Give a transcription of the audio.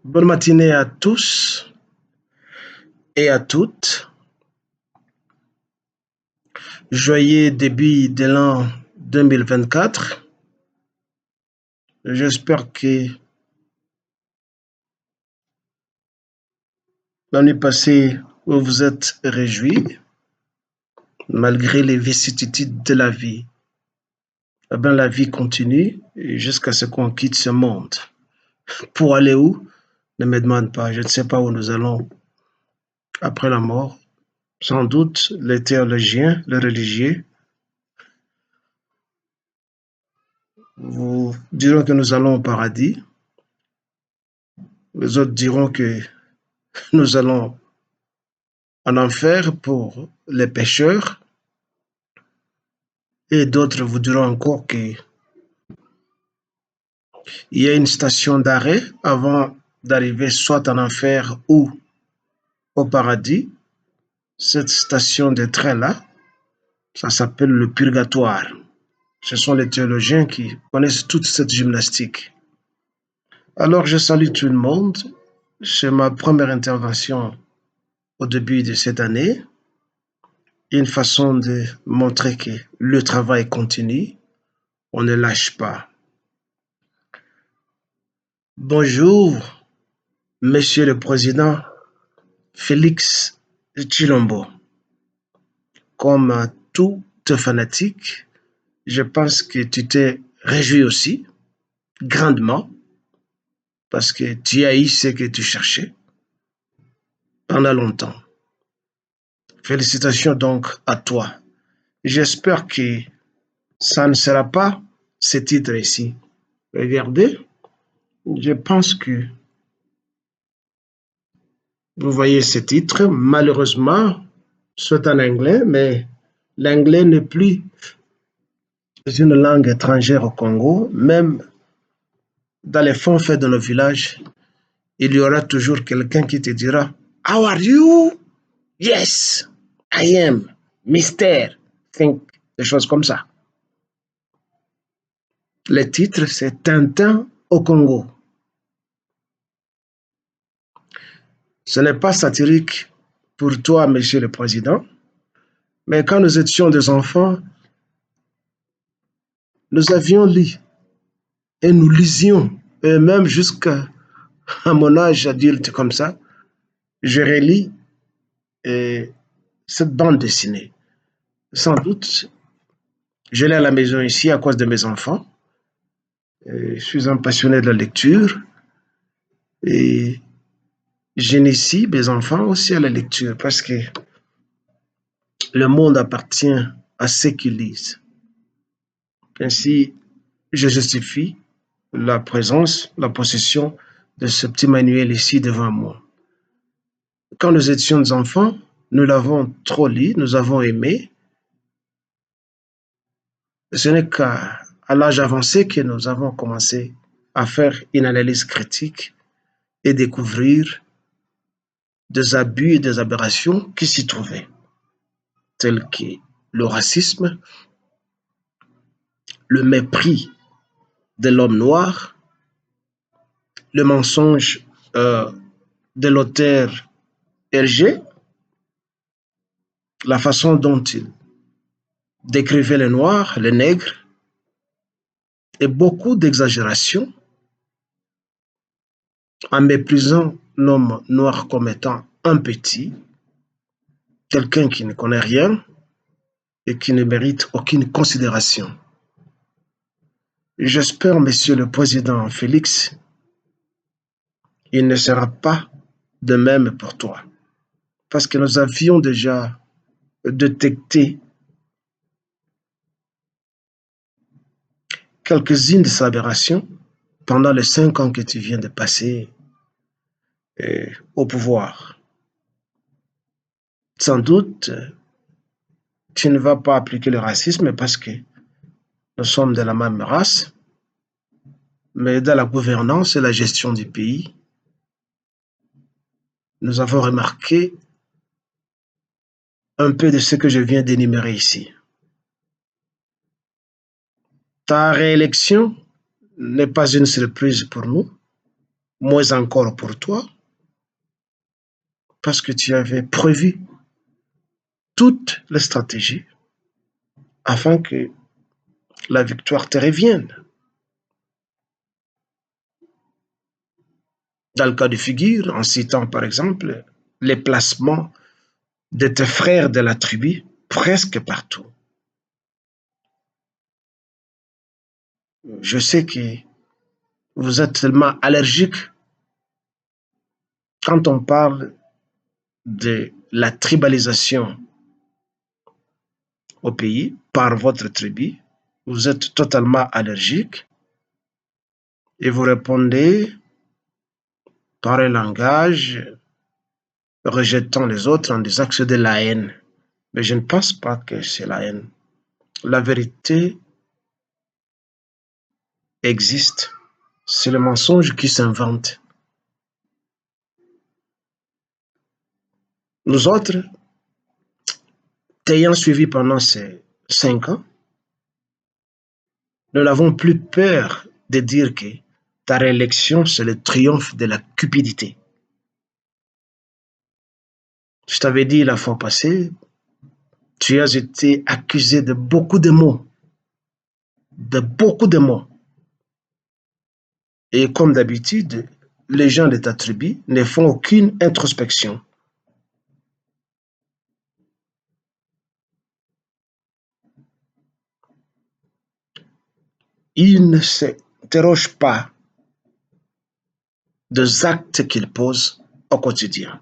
Bonne matinée à tous et à toutes. Joyeux début de l'an 2024. J'espère que l'année passée, vous vous êtes réjouis malgré les vicissitudes de la vie. Eh bien, la vie continue jusqu'à ce qu'on quitte ce monde. Pour aller où? Ne me demande pas. Je ne sais pas où nous allons après la mort. Sans doute, les théologiens, les religieux, vous diront que nous allons au paradis. Les autres diront que nous allons en enfer pour les pécheurs, et d'autres vous diront encore qu'il y a une station d'arrêt avant d'arriver soit en enfer ou au paradis. Cette station de train-là, ça s'appelle le purgatoire. Ce sont les théologiens qui connaissent toute cette gymnastique. Alors je salue tout le monde. C'est ma première intervention au début de cette année. Une façon de montrer que le travail continue. On ne lâche pas. Bonjour, Monsieur le Président Félix Tshilombo. Comme tout fanatique, je pense que tu t'es réjoui aussi, grandement, parce que tu as eu ce que tu cherchais pendant longtemps. Félicitations donc à toi. J'espère que ça ne sera pas ce titre ici. Regardez, je pense que vous voyez ce titre. Malheureusement, c'est en anglais, mais l'anglais n'est plus une langue étrangère au Congo. Même dans les fonds faits de nos villages, il y aura toujours quelqu'un qui te dira How are you? Yes, I am. Mystère. Think. Des choses comme ça. Le titre, c'est Tintin au Congo. Ce n'est pas satirique pour toi, Monsieur le Président, mais quand nous étions des enfants, nous avions lu et nous lisions, et même jusqu'à mon âge adulte comme ça, je relis cette bande dessinée. Sans doute, je l'ai à la maison ici à cause de mes enfants. Je suis un passionné de la lecture et j'initie mes enfants aussi à la lecture parce que le monde appartient à ceux qui lisent. Ainsi, je justifie la présence, la possession de ce petit manuel ici devant moi. Quand nous étions enfants, nous l'avons trop lu, nous avons aimé. Ce n'est qu'à l'âge avancé que nous avons commencé à faire une analyse critique et découvrir des abus et des aberrations qui s'y trouvaient, tels que le racisme, le mépris de l'homme noir, le mensonge de l'auteur Hergé, la façon dont il décrivait les noirs, les nègres, et beaucoup d'exagérations en méprisant l'homme noir comme étant un petit, quelqu'un qui ne connaît rien et qui ne mérite aucune considération. J'espère, Monsieur le Président Félix, il ne sera pas de même pour toi, parce que nous avions déjà détecté quelques-unes de ces aberrations pendant les 5 ans que tu viens de passer au pouvoir. Sans doute, tu ne vas pas appliquer le racisme parce que nous sommes de la même race, mais dans la gouvernance et la gestion du pays, nous avons remarqué un peu de ce que je viens d'énumérer ici. Ta réélection n'est pas une surprise pour nous. moins encore pour toi, parce que tu avais prévu toutes les stratégies afin que la victoire te revienne. Dans le cas de figure, en citant par exemple les placements de tes frères de la tribu presque partout. Je sais que vous êtes tellement allergique quand on parle de la tribalisation au pays par votre tribu. Vous êtes totalement allergique et vous répondez par un langage rejetant les autres en disant que c'est de la haine. Mais je ne pense pas que c'est la haine. La vérité existe. C'est le mensonge qui s'invente. Nous autres, t'ayant suivi pendant ces 5 ans, nous n'avons plus peur de dire que ta réélection, c'est le triomphe de la cupidité. Je t'avais dit la fois passée, tu as été accusé de beaucoup de mots, de beaucoup de mots. Et comme d'habitude, les gens de ta tribu ne font aucune introspection. Ils ne s'interrogent pas des actes qu'ils posent au quotidien.